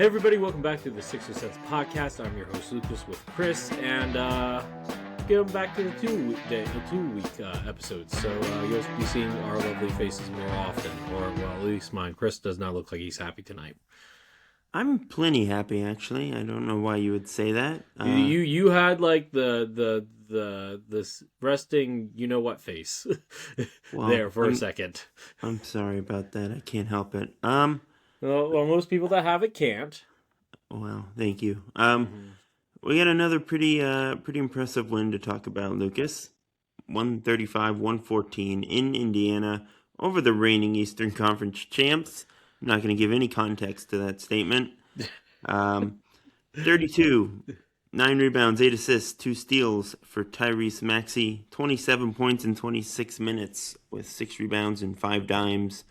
Hey everybody, welcome back to the Sixer Sense podcast. I'm your host Lucas with Chris, and getting back to the two-week episodes. So you'll be seeing our lovely faces more often, or well, at least mine. Chris does not look like he's happy tonight. I'm plenty happy, actually. I don't know why you would say that. You had like the this resting you know what face there for a second. I'm sorry about that. I can't help it. Well, most people that have it can't. Well, thank you. We got another pretty impressive win to talk about, Lucas. 135-114 in Indiana over the reigning Eastern Conference champs. I'm not going to give any context to that statement. 32, 9 rebounds, 8 assists, 2 steals for Tyrese Maxey. 27 points in 26 minutes with 6 rebounds and 5 dimes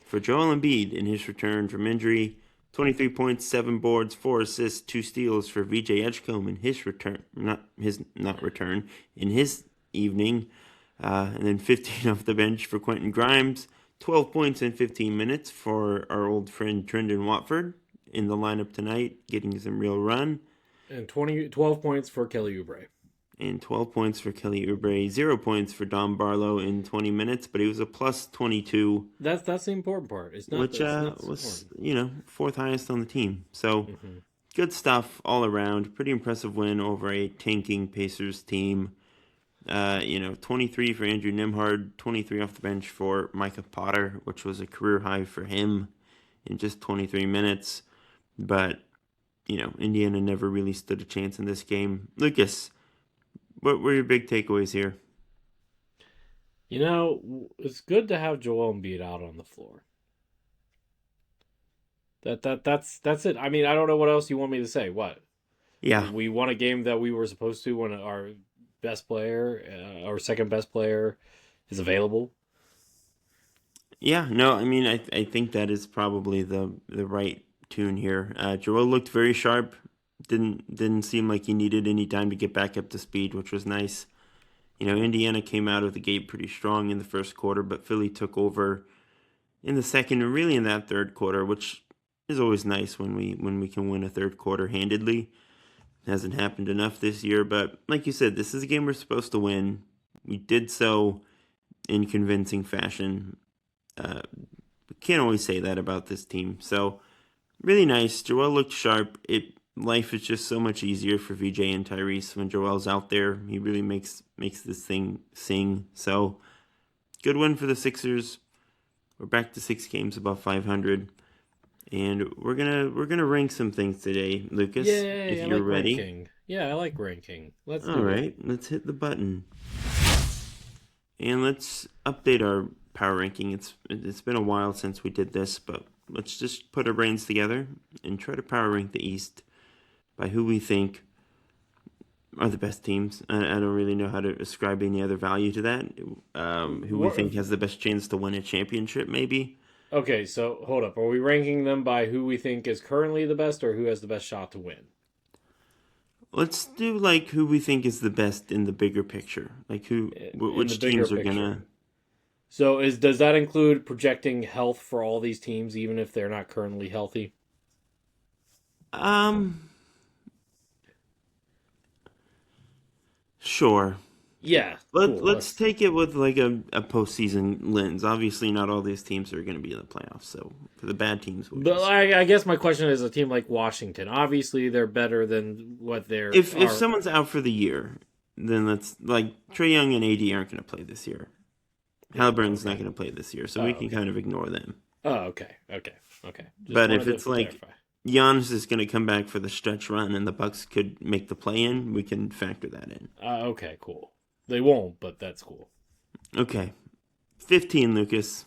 for Joel Embiid in his return from injury. 23 points, 7 boards, 4 assists, 2 steals for VJ Edgecombe in his return, in his evening. And then 15 off the bench for Quentin Grimes. 12 points in 15 minutes for our old friend Trendon Watford in the lineup tonight, getting some real run. And 12 points for Kelly Oubre. And 12 points for Kelly Oubre. 0 points for Dom Barlow in 20 minutes, but he was a plus 22. That's the important part. It's not which was, fourth highest on the team. So good stuff all around. Pretty impressive win over a tanking Pacers team. 23 for Andrew Nembhard, 23 off the bench for Micah Potter, which was a career high for him in just 23 minutes. But, Indiana never really stood a chance in this game. Lucas, what were your big takeaways here? It's good to have Joel Embiid out on the floor. That's it. I mean, I don't know what else you want me to say. What? Yeah. We won a game that we were supposed to when our best player, our second best player, is available. Yeah, no, I mean, I think that is probably the right tune here. Joel looked very sharp. Didn't seem like he needed any time to get back up to speed, which was nice. Indiana came out of the gate pretty strong in the first quarter, but Philly took over in the second and really in that third quarter, which is always nice when we can win a third quarter handedly. Hasn't happened enough this year, but like you said, this is a game we're supposed to win. We did so in convincing fashion. We can't always say that about this team. So, really nice. Joel looked sharp. Life is just so much easier for VJ and Tyrese when Joel's out there. He really makes this thing sing. So, good win for the Sixers. We're back to 6 games above 500. And we're gonna rank some things today, Lucas. If you're ready. Ranking. Yeah, I like ranking. Let's do it. All right, let's hit the button. And let's update our power ranking. It's been a while since we did this, but let's just put our brains together and try to power rank the East by who we think are the best teams. I don't really know how to ascribe any other value to that. Who we think has the best chance to win a championship, maybe. Okay, so hold up. Are we ranking them by who we think is currently the best or who has the best shot to win? Let's do who we think is the best in the bigger picture. Which teams are gonna. So does that include projecting health for all these teams, even if they're not currently healthy? Sure. Yeah. Let's take it with a postseason lens. Obviously, not all these teams are going to be in the playoffs. So for the bad teams, I guess my question is a team like Washington. Obviously, they're better than what they're. If someone's out for the year, then that's Trae Young and AD aren't going to play this year. Halliburton's not going to play this year, so we can kind of ignore them. Oh, okay. But if it's Giannis is going to come back for the stretch run and the Bucks could make the play-in, we can factor that in. Okay, cool. They won't, but that's cool. Okay. 15, Lucas.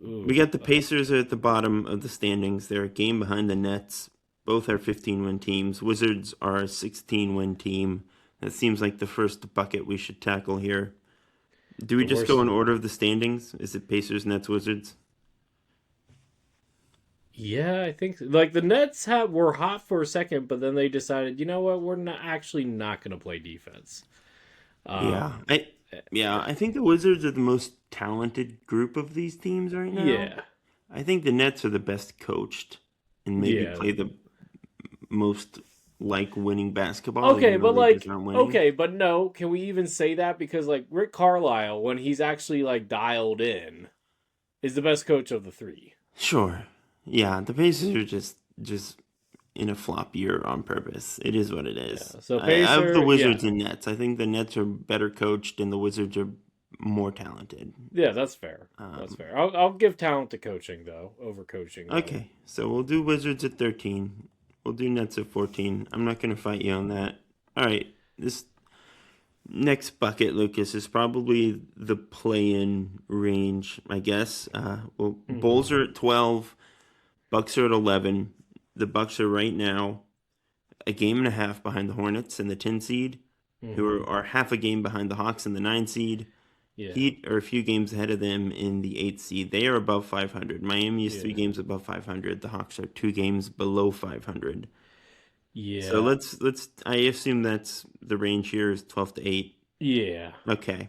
Ooh, we got the Pacers at the bottom of the standings. They're a game behind the Nets. Both are 15-win teams. Wizards are a 16-win team. That seems like the first bucket we should tackle here. Do we just go in order of the standings? Is it Pacers, Nets, Wizards? Yeah, I think the Nets were hot for a second, but then they decided, you know what, we're not going to play defense. I think the Wizards are the most talented group of these teams right now. Yeah. I think the Nets are the best coached. and maybe Yeah. play the most winning basketball, Okay, even though but they just like, aren't winning. okay, but no, can we even say that? Because like Rick Carlisle, when he's actually like dialed in, is the best coach of the three. Sure. Yeah, the Pacers are just in a flop year on purpose. It is what it is. Yeah. So I have the Pacer, Wizards yeah, and Nets. I think the Nets are better coached and the Wizards are more talented. yeah, that's fair. That's Um, fair. I'll give talent to coaching though, over coaching though. okay, so we'll do Wizards at 13. We'll do Nets at 14. I'm not going to fight you on that. All right, this next bucket, Lucas, is probably the play-in range, I guess. Bulls Hmm. are at 12. Bucks are at 11. The Bucks are right now a game and a half behind the Hornets and the 10 seed, who Hmm. are half a game behind the Hawks and the 9 seed. Yeah. Heat are a few games ahead of them in the 8 seed. They are above 500. Miami is 3 Yeah. games above 500. The Hawks are 2 games below 500. So Yeah. let's I assume that's the range here is 12 to 8. Yeah. Okay.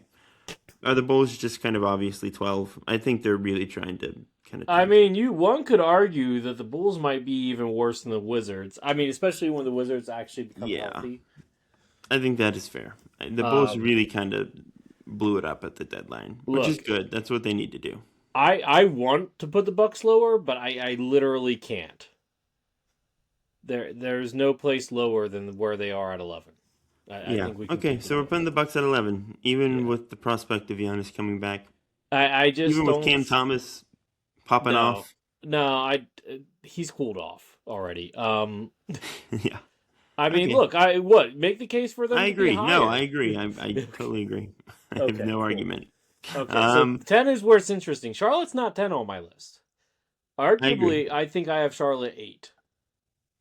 Are the Bulls just kind of obviously 12? I think they're really trying to kind of I tank. mean, one could argue that the Bulls might be even worse than the Wizards. I mean, especially when the Wizards actually become Yeah. healthy. I think that is fair. The Bulls Um, really kind of blew it up at the deadline, which is Look, good. That's what they need to do. I want to put the Bucks lower, but I literally can't. There's no place lower than where they are at 11. I Yeah. think we can Okay, keep it so we're there. putting the Bucks at 11, even Yeah. with the prospect of Giannis coming back, I just even with don't. Cam Thomas popping No, off. no. He's cooled off already. Yeah. I mean, Okay. look, I what make the case for them I to be agree. No, I higher. agree. I totally agree. I have Okay, no cool. argument. Okay, so Um, 10 is where it's interesting. Charlotte's not 10 on my list. I agree. Arguably, I think I have Charlotte 8.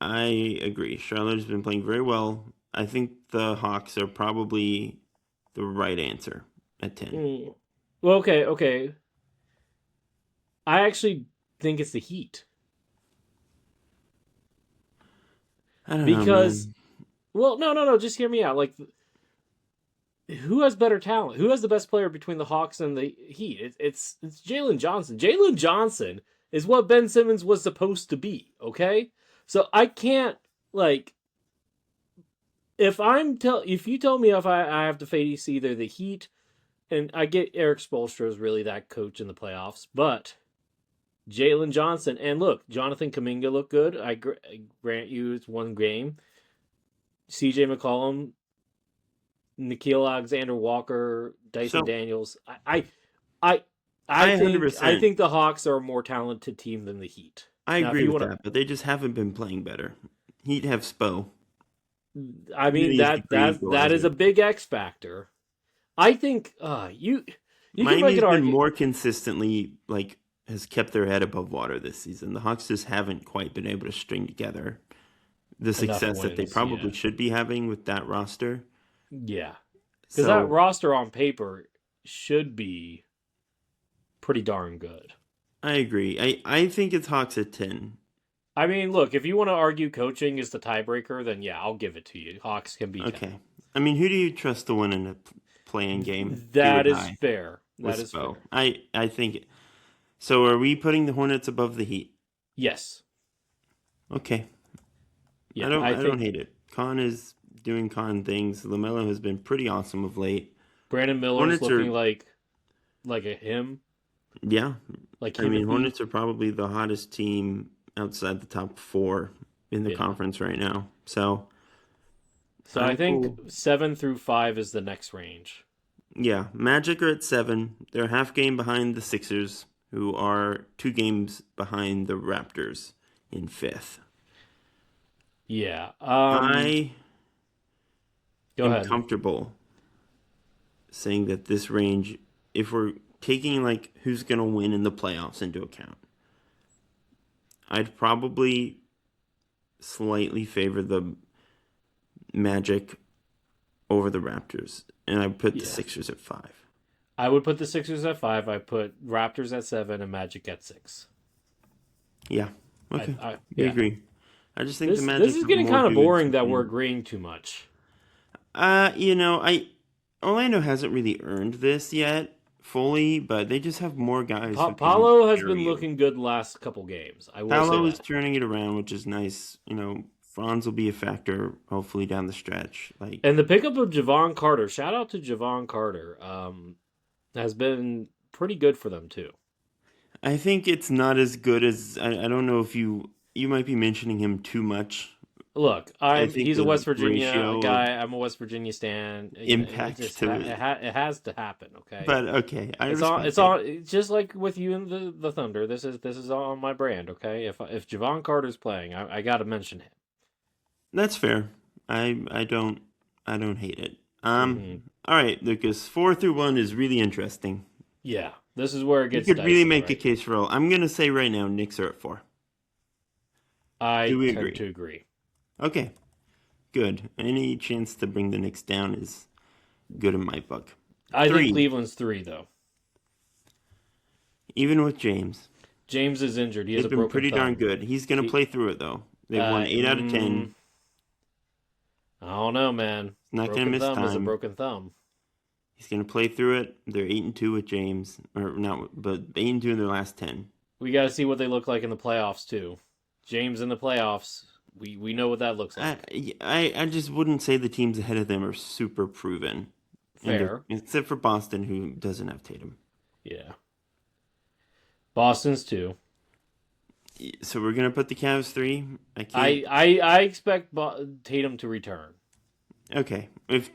I agree. Charlotte has been playing very well. I think the Hawks are probably the right answer at 10. Mm. Well, okay. I actually think it's the Heat I don't know, because, man. well, no. Just hear me out. Like, who has better talent? Who has the best player between the Hawks and the Heat? It's Jalen Johnson. Jalen Johnson is what Ben Simmons was supposed to be. Okay, so I can't like if you tell me if I have to face either the Heat and I get Eric Spoelstra is really that coach in the playoffs, but Jalen Johnson and look, Jonathan Kuminga looked good. I grant you it's one game. C.J. McCollum, Nikhil Alexander Walker, Dyson So Daniels. I I I I 100%. think the Hawks are a more talented team than the Heat. I Now, if agree you with want that, but they just haven't been playing better. Heat have Spo. to, I He mean really is the great that is equalizer. a big X factor. I think you can make Miami's an been argument. more consistently has kept their head above water this season. The Hawks just haven't quite been able to string together the Enough success that they wins, probably yeah, should be having with that roster. yeah, because that So roster on paper should be pretty darn good. I agree. I think it's Hawks at 10. I mean, look, if you want to argue coaching is the tiebreaker, then yeah, I'll give it to you. Hawks can be 10. Okay. I mean, who do you trust to win in a playing game? Do or That is die fair. with That is Spo. fair. I think. So are we putting the Hornets above the Heat? Yes. Okay. Yeah, I I don't think hate it. Con is doing con things. LaMelo has been pretty awesome of late. Brandon Miller's Hornets looking are like a him, yeah. like I mean, Timothy. Hornets are probably the hottest team outside the top 4 in the Yeah. conference right now. So So I I'm think cool. 7 through 5 is the next range. Yeah, Magic are at 7. They're a half game behind the Sixers, who are 2 games behind the Raptors in 5th. Yeah. I Go am ahead. comfortable saying that this range, if we're taking who's going to win in the playoffs into account, I'd probably slightly favor the Magic over the Raptors, and I put the Yeah. Sixers at 5. I would put the Sixers at 5. I put Raptors at 7 and Magic at 6. Yeah, okay, we Yeah. agree. I just think the This Magic is have getting more kind of dudes boring who that we're can. agreeing too much. I Orlando hasn't really earned this yet fully, but they just have more guys who can Paulo has carry been you. looking good the last couple games. I will say Paolo is that. turning it around, which is nice. Franz will be a factor, hopefully, down the stretch. And the pickup of Javon Carter, shout out to Javon Carter, has been pretty good for them too. I think it's not as good as I don't know if you might be mentioning him too much. Look, I think he's a the West Virginia ratio of guy. I'm a West Virginia stan. It impact just to it, it has to happen. Okay, but okay, I it's on respect it. it's just like with you and the Thunder. This is on my brand. Okay, if Javon Carter's playing, I got to mention him. That's fair. I don't hate it. Hmm. All right, Lucas. 4 through 1 is really interesting. Yeah, this is where it You gets could really dicey, make a right? case for all. I'm gonna say right now, Knicks are at 4. Do I we tend agree? to agree. Okay, good. Any chance to bring the Knicks down is good in my book. I think 3, Cleveland's 3 though. even with James, James is injured. He has they've a been broken pretty darn thumb. good. He's gonna He, play through it though. They've won 8 out of 10. I don't know, man. Not gonna Broken miss thumb is a time. broken thumb. He's gonna play through it. They're 8-2 with James, or not, but 8-2 in their last 10. We got to see what they look like in the playoffs too. James in the playoffs. We know what that looks like. I just wouldn't say the teams ahead of them are super proven. Fair. Except for Boston, who doesn't have Tatum. Yeah. Boston's 2. So we're gonna put the Cavs 3. I can't. I expect Tatum to return. Okay. If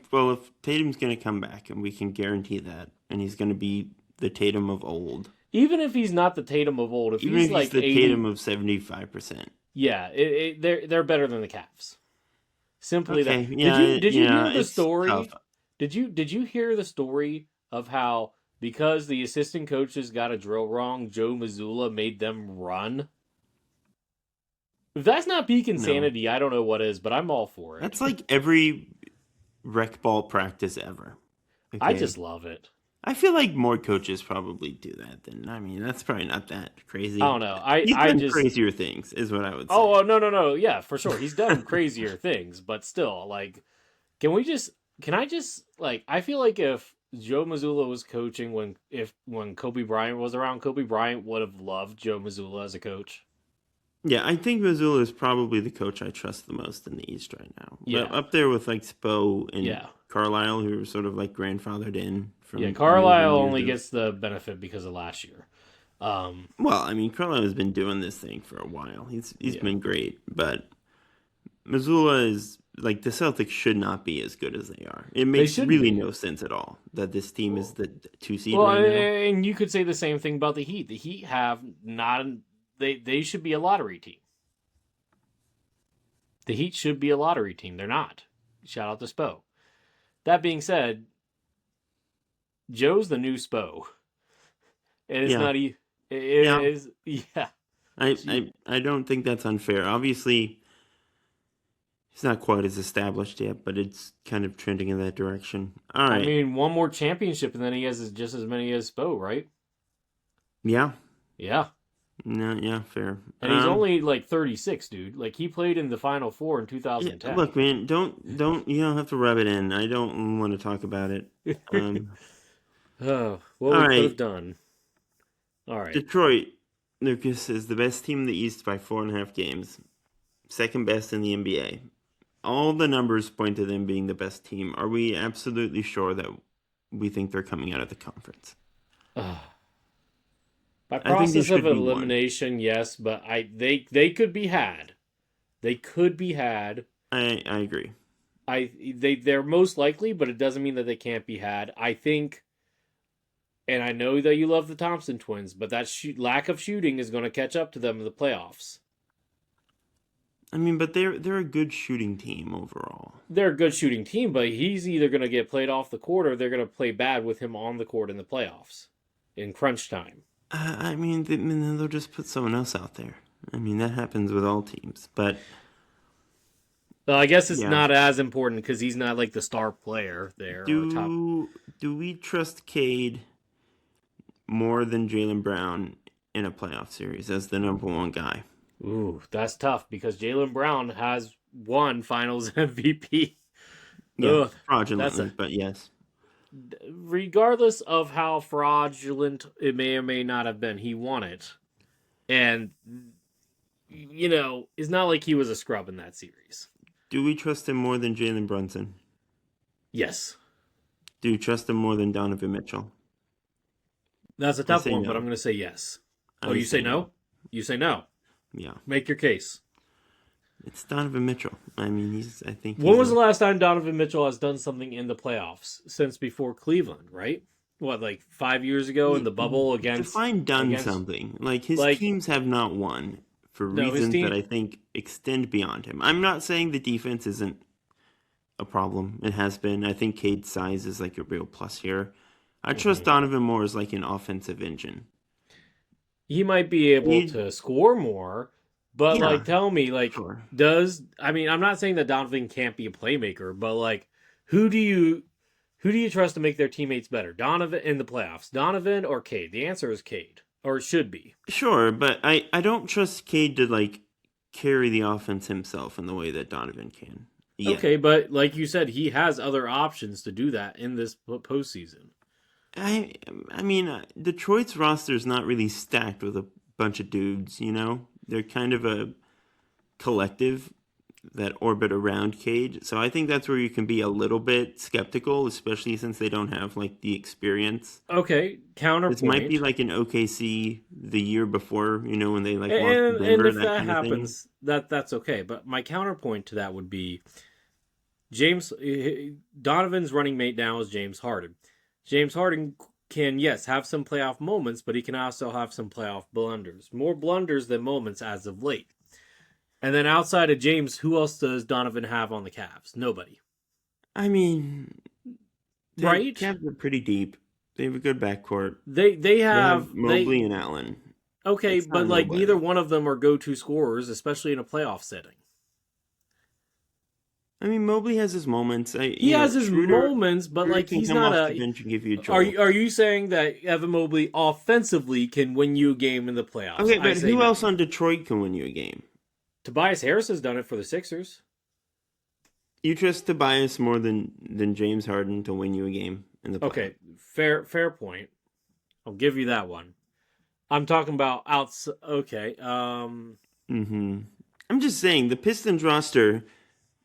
Tatum's gonna come back, and we can guarantee that, and he's gonna be the Tatum of old. Even if he's not the Tatum of old, if Even he's if like he's the 80, Tatum of 75%. yeah, they're better than the Cavs. Simply Okay. that. Yeah. Did you hear the It's story? tough. Did you hear the story of how because the assistant coaches got a drill wrong, Joe Mazzulla made them run? If that's not peak No. insanity, I don't know what is, but I'm all for it. That's like every rec ball practice ever. I Okay? just love it. I feel like more coaches probably do that. That's probably not that crazy. I don't know. He's I done just crazier things, is what I would say. oh no yeah, for sure he's done crazier things, but still like can I just like I feel like if Joe Mazzulla was coaching when Kobe Bryant was around, Kobe Bryant would have loved Joe Mazzulla as a coach. Yeah, I think Missoula is probably the coach I trust the most in the East right now. Yeah. Up there with like Spo and Yeah. Carlisle, who are sort of like grandfathered in from. Yeah, Carlisle years and only years gets the benefit because of last year. Well, I mean, Carlisle has been doing this thing for a while. He's Yeah. been great, but Missoula is like the Celtics should not be as good as they are. It makes shouldn't really be. no sense at all that this team is the 2 seed Well, right now. and you could say the same thing about the Heat. The Heat have not they should be a lottery team. The Heat should be a lottery team. They're not. Shout out to Spo. That being said, Joe's the new Spo. And it's Yeah. not it Yeah. is yeah. I don't think that's unfair. Obviously, he's not quite as established yet, but it's kind of trending in that direction. All right. I mean, one more championship and then he has just as many as Spo, right? Yeah. Yeah. No, yeah, fair. And he's only like 36, dude. Like he played in the Final Four in 2010. Look, man, don't you don't have to rub it in. I don't want to talk about it. Oh, what All we right. could have done. All right. Detroit, Lucas, is the best team in the East by 4.5 games. Second best in the NBA. All the numbers point to them being the best team. Are we absolutely sure that we think they're coming out of the conference? By I think they process should of be one. elimination, yes, but they could be had. They could be had. I agree. They're most likely, but it doesn't mean that they can't be had. I think, and I know that you love the Thompson twins, but that lack of shooting is going to catch up to them in the playoffs. I mean, but they're a good shooting team overall. They're a good shooting team, but he's either going to get played off the court or they're going to play bad with him on the court in the playoffs in crunch time. I mean, they'll just put someone else out there. I mean, that happens with all teams. But Well, I guess it's Yeah. not as important because he's not like the star player there. Or top. do we trust Cade more than Jaylen Brown in a playoff series as the number one guy? Ooh, that's tough because Jaylen Brown has won Finals MVP. Yeah, Ugh, fraudulently, but yes. regardless of how fraudulent it may or may not have been, he won it. And, it's not like he was a scrub in that series. Do we trust him more than Jalen Brunson? Yes. Do you trust him more than Donovan Mitchell? That's a tough one, no. but I'm going to say yes. You say no? You say no. Yeah. Make your case. It's Donovan Mitchell. I mean, When was the last time Donovan Mitchell has done something in the playoffs? Since before Cleveland, right? What, like 5 years ago in the bubble against... Define done something. Like, his teams have not won for reasons that I think extend beyond him. I'm not saying the defense isn't a problem. It has been. I think Cade's size is like a real plus here. I trust Donovan more as like an offensive engine. He might be able to score more, but tell me, sure. I'm not saying that Donovan can't be a playmaker, but who do you trust to make their teammates better? Donovan in the playoffs, Donovan or Cade? The answer is Cade, or it should be. Sure, but I don't trust Cade to carry the offense himself in the way that Donovan can. Yeah. Okay, but like you said, he has other options to do that in this postseason. I mean, Detroit's roster is not really stacked with a bunch of dudes, They're kind of a collective that orbit around Cade. So I think that's where you can be a little bit skeptical, especially since they don't have, the experience. Okay, counterpoint. This might be like an OKC the year before, when they, lost to Denver. And if that happens, that's okay. But my counterpoint to that would be Donovan's running mate now is James Harden. James Harden can, yes, have some playoff moments, but he can also have some playoff blunders. More blunders than moments as of late. And then outside of James, who else does Donovan have on the Cavs? Nobody. I mean, right? The Cavs are pretty deep. They have a good backcourt. They have Mobley and Allen. Okay, but neither one of them are go-to scorers, especially in a playoff setting. I mean, Mobley has his moments. He has his moments, but he's not a. Give you a are you saying that Evan Mobley offensively can win you a game in the playoffs? Okay, but who else on Detroit can win you a game? Tobias Harris has done it for the Sixers. You trust Tobias more than James Harden to win you a game in the playoffs? Okay, fair point. I'll give you that one. I'm talking about outside. Okay. I'm just saying the Pistons roster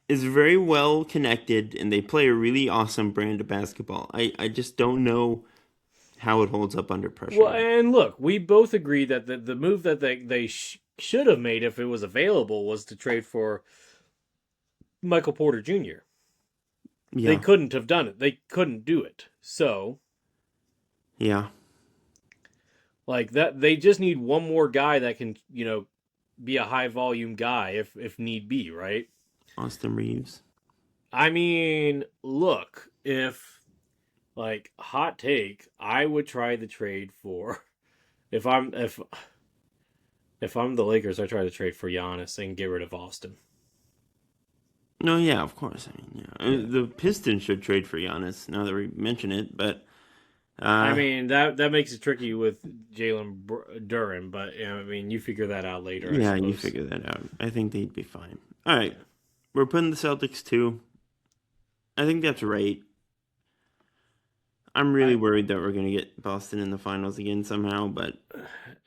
is very well connected, and they play a really awesome brand of basketball. I just don't know how it holds up under pressure. Well, and look, we both agree that the move that they should have made if it was available was to trade for Michael Porter Jr. Yeah. They couldn't have done it. They couldn't do it. So, yeah. That, they just need one more guy that can, be a high volume guy if need be, right? Austin Reeves. I mean, look, if hot take, I would try the trade for if I'm the Lakers, I try to trade for Giannis and get rid of Austin. No, yeah, of course. I mean, yeah. The Pistons should trade for Giannis now that we mention it, but I mean that makes it tricky with Jalen Duren, but you figure that out later. Yeah, you figure that out. I think they'd be fine. All right. Yeah. We're putting the Celtics 2. I think that's right. I'm really worried that we're going to get Boston in the finals again somehow, but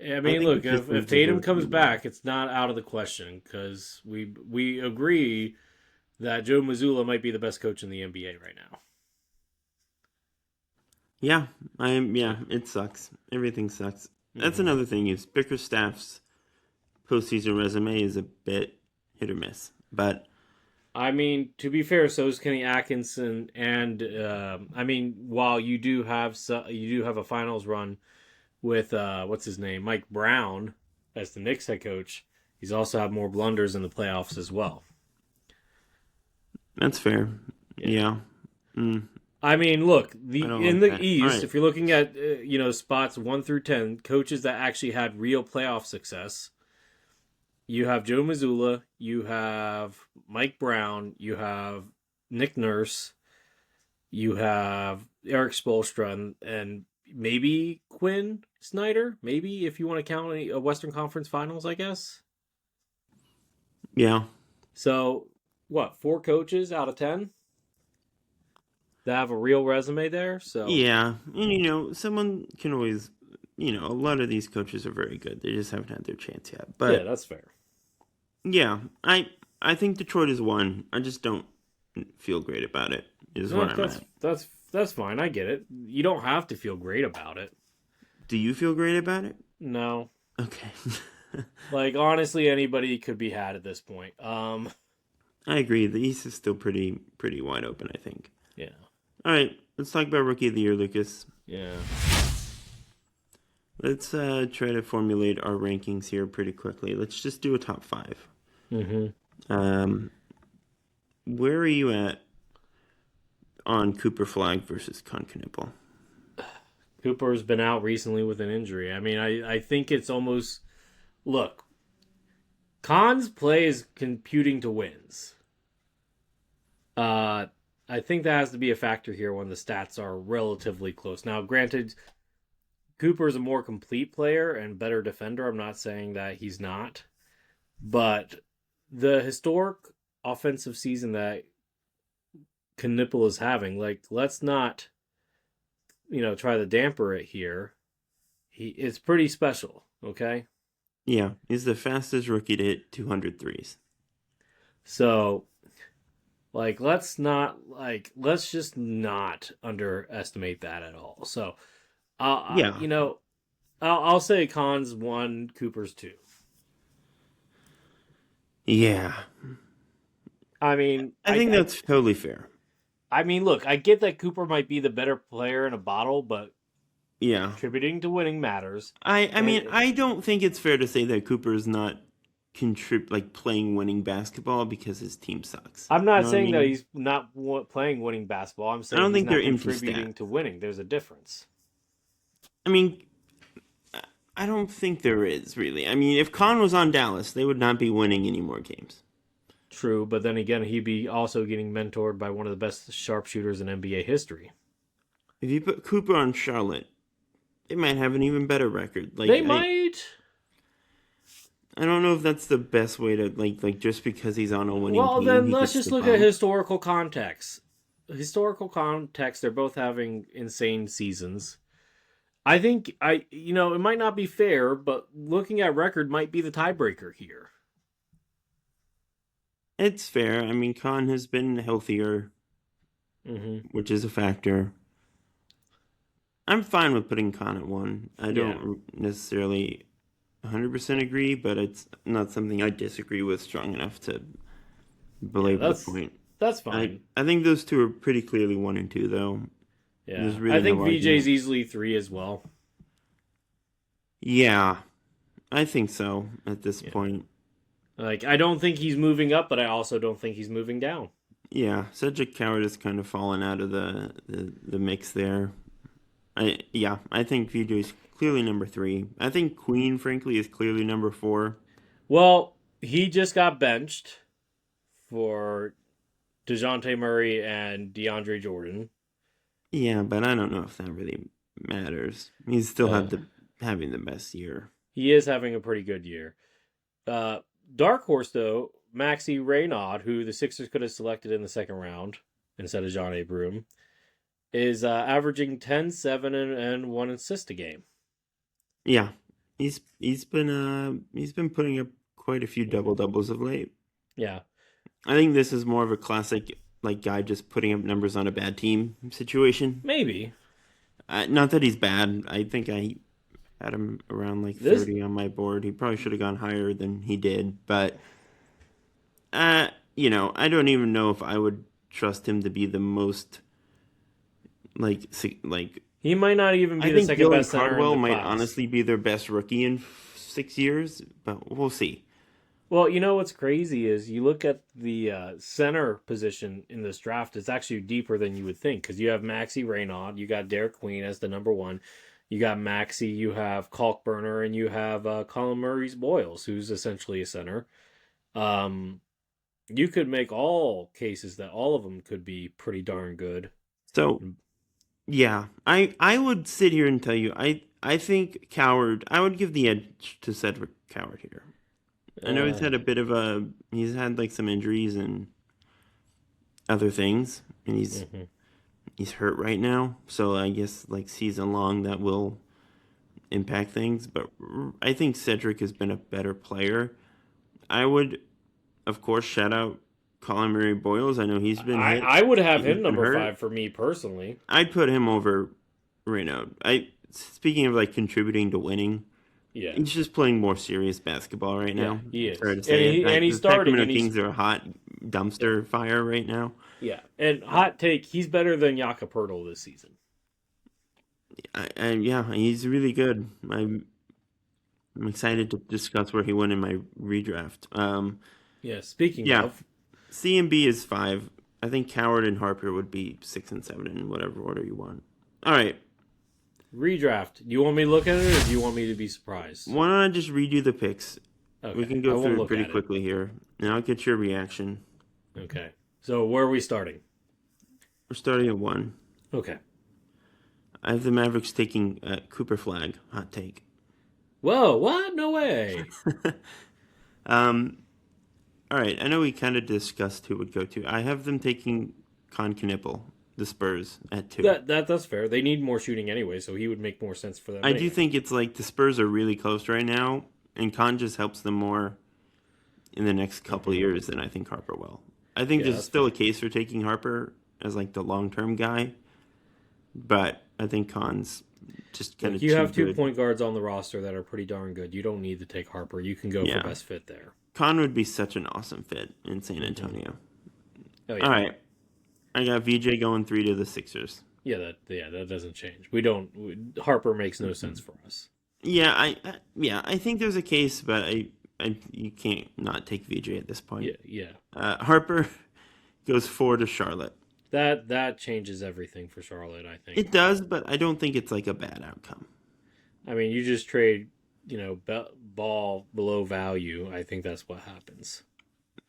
I mean, look, if Tatum comes back, it's not out of the question because we agree that Joe Mazzulla might be the best coach in the NBA right now. Yeah, it sucks. Everything sucks. That's another thing is Bickerstaff's postseason resume is a bit hit or miss, but I mean, to be fair, so is Kenny Atkinson, and while you do have a finals run with what's his name, Mike Brown, as the Knicks head coach, he's also had more blunders in the playoffs as well. That's fair. Yeah. I mean, look, in the East, if you're looking at spots 1 through 10, coaches that actually had real playoff success. You have Joe Mazzulla, you have Mike Brown, you have Nick Nurse, you have Eric Spoelstra, and maybe Quinn Snyder, maybe if you want to count a Western Conference Finals, I guess. Yeah. So, what, 4 coaches out of 10? that have a real resume there. So Yeah, and someone can always, a lot of these coaches are very good. They just haven't had their chance yet. yeah, But that's fair. yeah, I think Detroit has won. I just don't feel great about it. Is No, where I'm at. that's fine. I get it. You don't have to feel great about it. Do you feel great about it? No, Okay. like honestly, anybody could be had at this point. I agree. The East is still pretty wide open, I think. Yeah, All right, let's talk about Rookie of the Year, Lucas. yeah. Let's try to formulate our rankings here pretty quickly. Let's just do a top five. Mm-hmm. Um, where are you at on Cooper Flag versus Con Knipple? Cooper's been out recently with an injury. I mean, I think it's almost look. Khan's play is computing to wins. Uh, I think that has to be a factor here when the stats are relatively close. Now, granted, Cooper is a more complete player and better defender. I'm not saying that he's not, but the historic offensive season that Knipple is having, like, let's not, try to damper it here. It's pretty special, okay? Yeah, he's the fastest rookie to hit 200 threes. So, let's just not underestimate that at all. So, Yeah. I'll say Khan's 1, Cooper's 2. Yeah. I mean, I think that's totally fair. I mean, look, I get that Cooper might be the better player in a bottle, but Yeah. contributing to winning matters. I mean, I don't think it's fair to say that Cooper is not playing winning basketball because his team sucks. I'm not saying that he's not playing winning basketball. I'm saying I don't think he's they're not empty contributing stats. to winning. There's a difference. I mean, I don't think there is really. I mean, if Khan was on Dallas, they would not be winning any more games. True, but then again, he'd be also getting mentored by one of the best sharpshooters in NBA history. If you put Cooper on Charlotte, they might have an even better record. They might. I don't know if that's the best way to just because he's on a winning team. Well, then let's just look at historical context. Historical context, they're both having insane seasons. I think it might not be fair, but looking at record might be the tiebreaker here. It's fair. I mean, Khan has been healthier, which is a factor. I'm fine with putting Khan at 1. I don't necessarily 100% agree, but it's not something I disagree with strong enough to belabor the point. That's fine. I think those two are pretty clearly 1 and 2, though. Yeah, really I think VJ's easily 3 as well. Yeah, I think so at this point. I don't think he's moving up, but I also don't think he's moving down. Yeah, Cedric Coward has kind of fallen out of the mix there. I think VJ's clearly number 3. I think Queen, frankly, is clearly number 4. Well, he just got benched for DeJounte Murray and DeAndre Jordan. Yeah, but I don't know if that really matters. He's still having the best year. He is having a pretty good year. Dark horse, though, Maxey Raynaud, who the Sixers could have selected in the second round instead of John Broome, is averaging 10, 7, and 1 assist a game. Yeah, he's been putting up quite a few double doubles of late. Yeah, I think this is more of a classic guy just putting up numbers on a bad team situation. Maybe. Not that he's bad. I think I had him around 30 on my board. He probably should have gone higher than he did, but I don't even know if I would trust him to be the most he might not even be the second Dylan best center in the Cardwell might class. honestly be their best rookie in 6 years, but we'll see. Well, what's crazy is you look at the center position in this draft, it's actually deeper than you would think because you have Maxey Raynaud, you got Derek Queen as the number 1, you got Maxey, you have Kalkbrenner, and you have Colin Murray's Boyles, who's essentially a center. You could make all cases that all of them could be pretty darn good. So, yeah, I would sit here and tell you, I think Coward, I would give the edge to Cedric Coward here. I know he's had some injuries and other things, and he's hurt right now, so I guess like season long that will impact things. But I think Cedric has been a better player. I would, of course, shout out Colin Murray Boyles. I know he's been hit. I would have He's him been number hurt. 5 for me personally. I'd put him over Reynaud. Speaking of like contributing to winning, Yeah, he's just playing more serious basketball right yeah, now. he I'm sorry to is, say it. and he's The starting, Sacramento and he's Kings are a hot dumpster fire right now. yeah. And hot take, he's better than Jakob Poeltl this season. Yeah, he's really good. I'm excited to discuss where he went in my redraft. Yeah. Speaking Yeah, of C and B is 5. I think Coward and Harper would be 6 and 7 in whatever order you want. All right. redraft, do you want me to look at it, or do you want me to be surprised? Why don't I just read you the picks? Okay, We can I go won't through it look pretty at quickly here, and I'll get your reaction. Okay. So where are we starting? We're starting at 1. Okay. I have the Mavericks taking Cooper Flag. Hot take. Whoa! What? No way. All right. I know we kind of discussed who would go to. I have them taking Con Knipple, the Spurs, at 2. That's fair. They need more shooting anyway, so he would make more sense for them. I anyway. do think it's like the Spurs are really close right now, and Con just helps them more in the next couple of years than I think Harper will. I think there's still a case for taking Harper as like the long-term guy, but I think Con's just kind of you have two good. point guards on the roster that are pretty darn good. You don't need to take Harper. You can go for best fit there. Con would be such an awesome fit in San Antonio. Oh, yeah. All right, I got VJ going 3 to the Sixers. Yeah, that doesn't change. Harper makes no sense for us. Yeah, I think there's a case, but you can't not take VJ at this point. Yeah. Harper goes 4 to Charlotte. That changes everything for Charlotte, I think. It does, but I don't think it's like a bad outcome. I mean, you just trade, ball below value. I think that's what happens.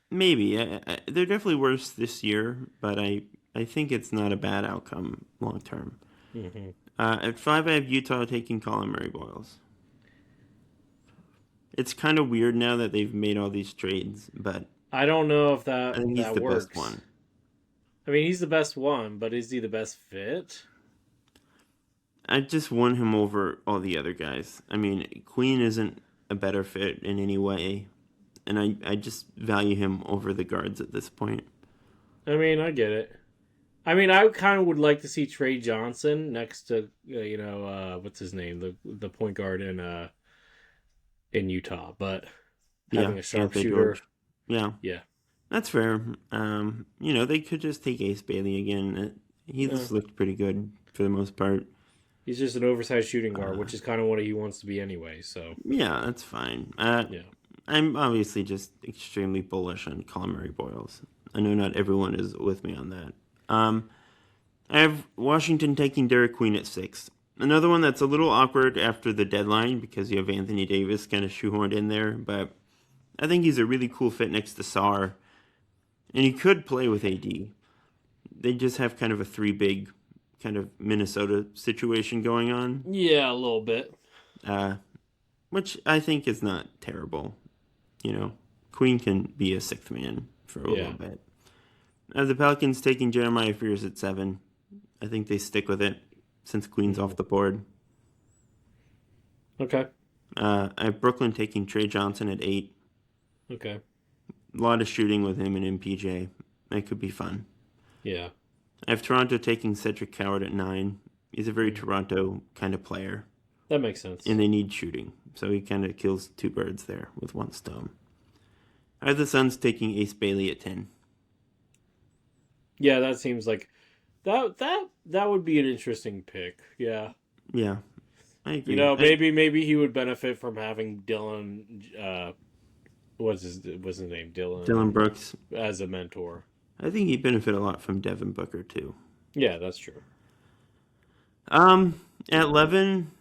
Maybe. They're definitely worse this year, but I think it's not a bad outcome long term. Mm-hmm. At 5, I have Utah taking Colin Murray Boyles. It's kind of weird now that they've made all these trades, but I don't know if I think he's the works. best one. I mean, he's the best one, but is he the best fit? I just want him over all the other guys. I mean, Queen isn't a better fit in any way, and I just value him over the guards at this point. I mean, I get it. I mean, I kind of would like to see Trey Johnson next to, what's his name, the point guard in Utah, but having a sharpshooter, yeah, that's fair. They could just take Ace Bailey again. He's looked pretty good for the most part. He's just an oversized shooting guard, which is kind of what he wants to be anyway. So yeah, that's fine. I'm obviously just extremely bullish on Colin Murray Boyles. I know not everyone is with me on that. I have Washington taking Derek Queen at 6. Another one that's a little awkward after the deadline because you have Anthony Davis kind of shoehorned in there, but I think he's a really cool fit next to Sarr, and he could play with AD. They just have kind of a 3 big kind of Minnesota situation going on. Yeah, a little bit. Which I think is not terrible. Queen can be a 6th man for a little bit. The Pelicans taking Jeremiah Fears at 7. I think they stick with it since Queen's off the board. Okay. I have Brooklyn taking Trey Johnson at 8. Okay. A lot of shooting with him and MPJ. That could be fun. Yeah. I have Toronto taking Cedric Coward at 9. He's a very Toronto kind of player. That makes sense. And they need shooting. So he kind of kills 2 birds there with 1 stone. I have the Suns taking Ace Bailey at 10. Yeah, that seems like that would be an interesting pick. Yeah. Yeah. I agree. Maybe he would benefit from having Dylan what's his name? Dylan Brooks as a mentor. I think he'd benefit a lot from Devin Booker too. Yeah, that's true. At 11,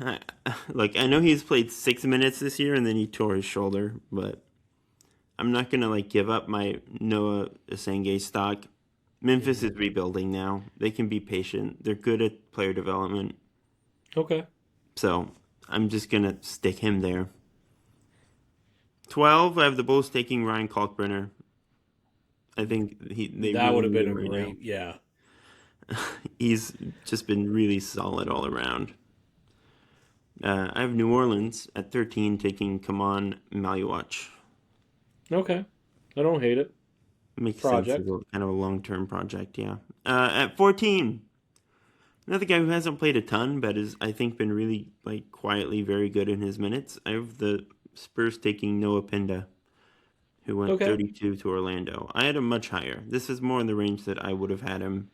I know he's played 6 minutes this year and then he tore his shoulder, but I'm not gonna give up my Noah Asenge stock. Memphis is rebuilding now. They can be patient. They're good at player development. Okay. So I'm just gonna stick him there. 12, I have the Bulls taking Ryan Kalkbrenner. I think they that would have been a right great, now. yeah. He's just been really solid all around. I have New Orleans at 13 taking Kaman Maluach. Okay. I don't hate it. Makes sense as Project. a kind of a long-term project, yeah. At 14, another guy who hasn't played a ton, but has, I think, been really quietly very good in his minutes. I have the Spurs taking Noah Pinda, who went Okay. 32 to Orlando. I had him much higher. This is more in the range that I would have had him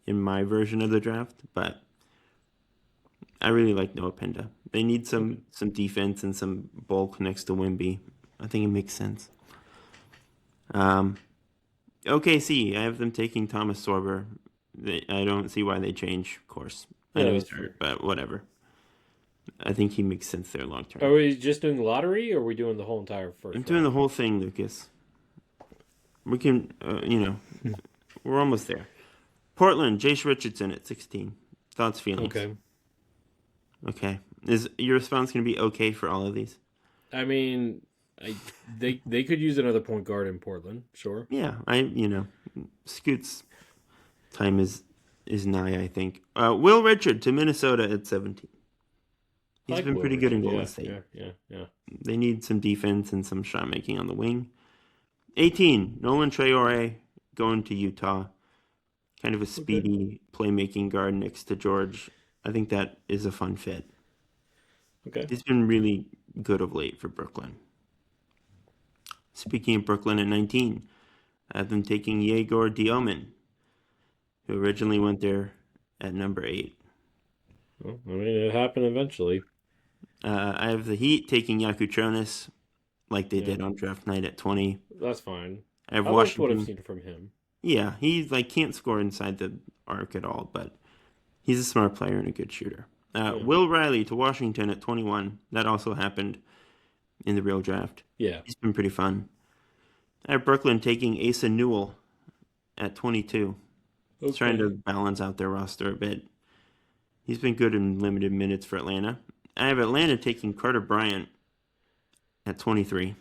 in my version of the draft, but I really like Noah Pinda. They need Okay. some defense and some bulk next to Wimby. I think it makes sense. OKC, I have them taking Thomas Sorber. I don't see why they change course. I Yeah, know that's he's fair. hurt, but whatever. I think he makes sense there long Are term. we just doing lottery, or are we doing the whole entire I'm first doing the round? whole thing, Lucas. We can, we're almost there. Portland, Jace Richardson at 16. Thoughts, feelings? Okay. Okay. Is your response going to be okay for all of these? I mean, they could use another point guard in Portland, sure. Yeah, Scoot's time is nigh, I think. Will Richard to Minnesota at 17. I He's like been Will pretty good in Richard. Golden Yeah, State. yeah. They need some defense and some shot making on the wing. 18, Nolan Traore going to Utah. Kind of a Okay. speedy playmaking guard next to George. I think that is a fun fit. Okay. He's been really good of late for Brooklyn. Speaking of Brooklyn at 19, I have them taking Yegor Dioman, who originally went there at number 8. Well, I mean, it happened eventually. I have the Heat taking Yakuchonis, like they Yeah, did on draft night at 20. that's fine. I have I liked what I've Washington. seen from him. Yeah, he can't score inside the arc at all, but he's a smart player and a good shooter. Yeah. Will Riley to Washington at 21. That also happened in the real draft. Yeah. He's been pretty fun. I have Brooklyn taking Asa Newell at 22. He's trying to Okay. balance out their roster a bit. He's been good in limited minutes for Atlanta. I have Atlanta taking Carter Bryant at 23.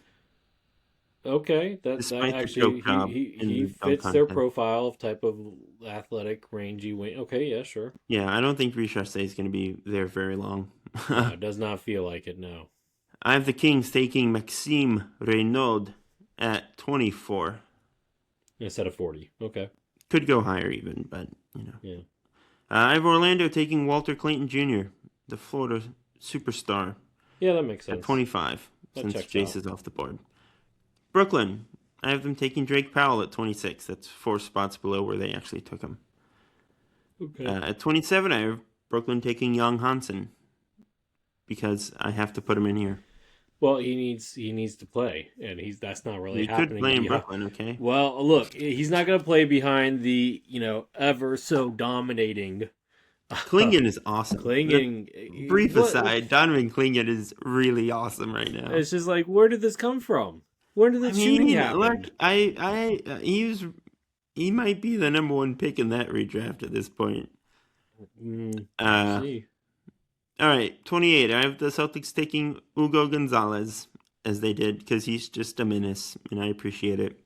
Okay. That Despite the choke actually job in he the dunk fits their contest. profile of type of athletic, rangy wing. Okay. Yeah. Sure. Yeah, I don't think Richardson is going to be there very long. No, it does not feel like it. No. I have the Kings taking Maxime Reynaud at 24. Instead of 40. Okay. Could go higher even, but Yeah. I have Orlando taking Walter Clayton Jr., the Florida superstar, Yeah, that makes at sense. 25, That since checks Jace out. is off the board. Brooklyn, I have them taking Drake Powell at 26. That's 4 spots below where they actually took him. Okay. At 27, I have Brooklyn taking Young Hansen, because I have to put him in here. Well, he needs to play, and that's not really He could happening. play in Brooklyn, okay? Well, look, he's not going to play behind the ever so dominating Klingon is awesome. Clinging. Brief aside, Donovan Klingon is really awesome right now. It's just like, where did this come from? When did the shooting happen? Look, he might be the number 1 pick in that redraft at this point. We'll see. All right, 28. I have the Celtics taking Hugo Gonzalez, as they did, because he's just a menace, and I appreciate it.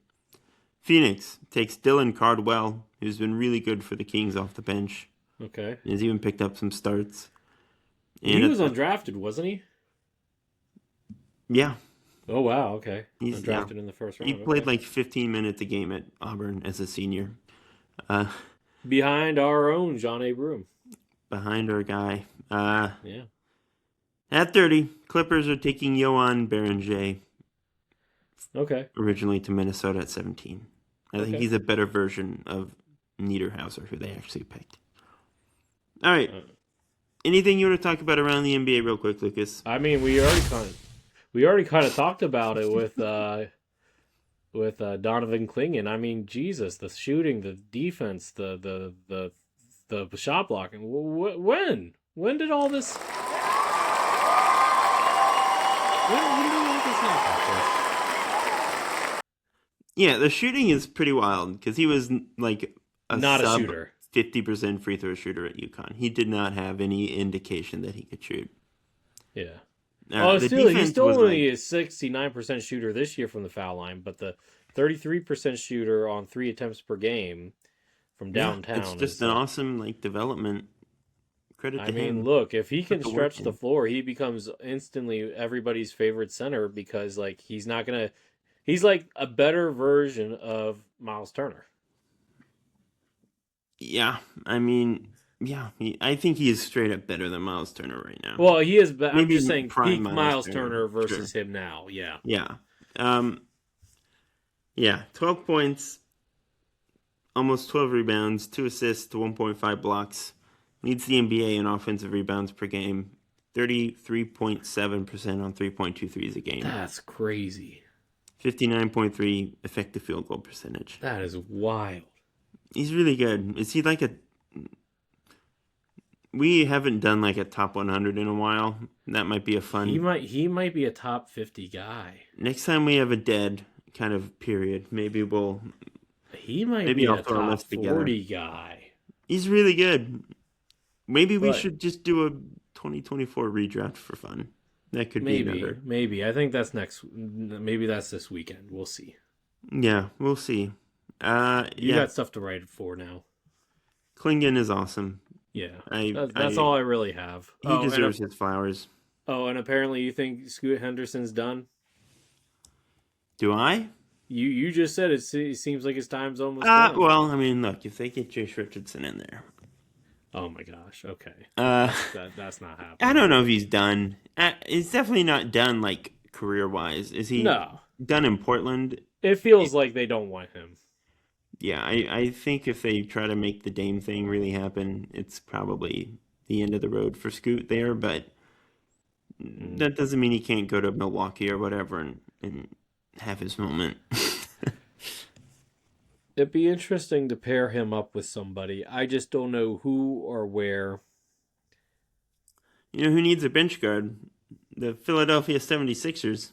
Phoenix takes Dylan Cardwell, who's been really good for the Kings off the bench. Okay. He's even picked up some starts. He was undrafted, wasn't he? Yeah. Oh, wow. Okay. He's Undrafted in the first round. He played 15 minutes a game at Auburn as a senior. Behind our own John A. Broom. Behind our guy. Yeah. At 30, Clippers are taking Yohan Berenger, Okay. originally to Minnesota at 17. I think he's a better version of Niederhauser, who they actually picked. All right. Anything you want to talk about around the NBA real quick, Lucas? I mean, we already kind of talked about it with Donovan Clingan. I mean, Jesus, the shooting, the defense, the shot blocking. When did all this? When did all this happen? Yeah, the shooting is pretty wild because he was like Not a shooter. 50% free throw shooter at UConn. He did not have any indication that he could shoot. Yeah. He's The still was only a 69% shooter this year from the foul line, but the 33% shooter on 3 attempts per game from downtown. It's just an awesome development. Credit to him. Look, if he can stretch the floor, he becomes instantly everybody's favorite center because he's not gonna. He's like a better version of Miles Turner. Yeah, I think he is straight up better than Miles Turner right now. Well, he is. I'm just saying peak Miles Turner versus him now. Yeah. Yeah. 12 points, almost 12 rebounds, 2 assists, 1.5 blocks. Leads the NBA in offensive rebounds per game. 33.7% on 3.23s a game. That's crazy. 59.3 effective field goal percentage. That is wild. He's really good. Is he we haven't done a top 100 in a while. That might be a fun. He might be a top 50 guy. Next time we have a dead kind of period, maybe we'll. He might be a top 40 guy. He's really good. Maybe we should just do a 2024 redraft for fun. That could be another. Maybe. I think that's maybe that's this weekend. We'll see. Yeah, we'll see. You got stuff to write for now. Klingon is awesome. Yeah, that's all I really have. He deserves his flowers. Oh, and apparently you think Scoot Henderson's done? Do I? You just said it seems like his time's almost done. Well, look, if they get Josh Richardson in there. Oh my gosh, okay. That's not happening. I don't know if he's done. He's definitely not done, career-wise. Is he done in Portland? It feels like they don't want him. Yeah, I think if they try to make the Dame thing really happen, it's probably the end of the road for Scoot there, but that doesn't mean he can't go to Milwaukee or whatever and have his moment. It'd be interesting to pair him up with somebody. I just don't know who or where. You know who needs a bench guard? The Philadelphia 76ers.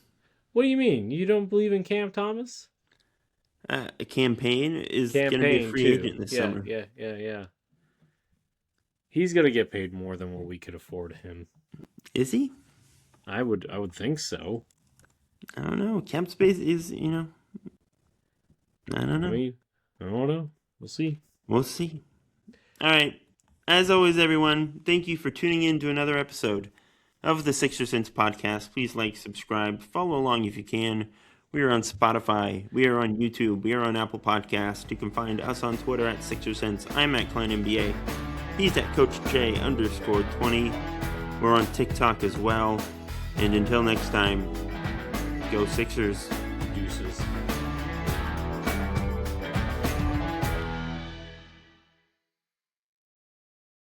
What do you mean? You don't believe in Cam Thomas? A campaign is going to be a free agent this summer. Yeah. He's going to get paid more than what we could afford him. Is he? I would think so. I don't know. Cap space is, I don't know. I don't know. We'll see. We'll see. All right. As always, everyone, thank you for tuning in to another episode of the Sixer Sense podcast. Please subscribe, follow along if you can. We are on Spotify. We are on YouTube. We are on Apple Podcasts. You can find us on Twitter at SixerSense. I'm at Kline NBA. He's at CoachJ_20. We're on TikTok as well. And until next time, go Sixers. Deuces.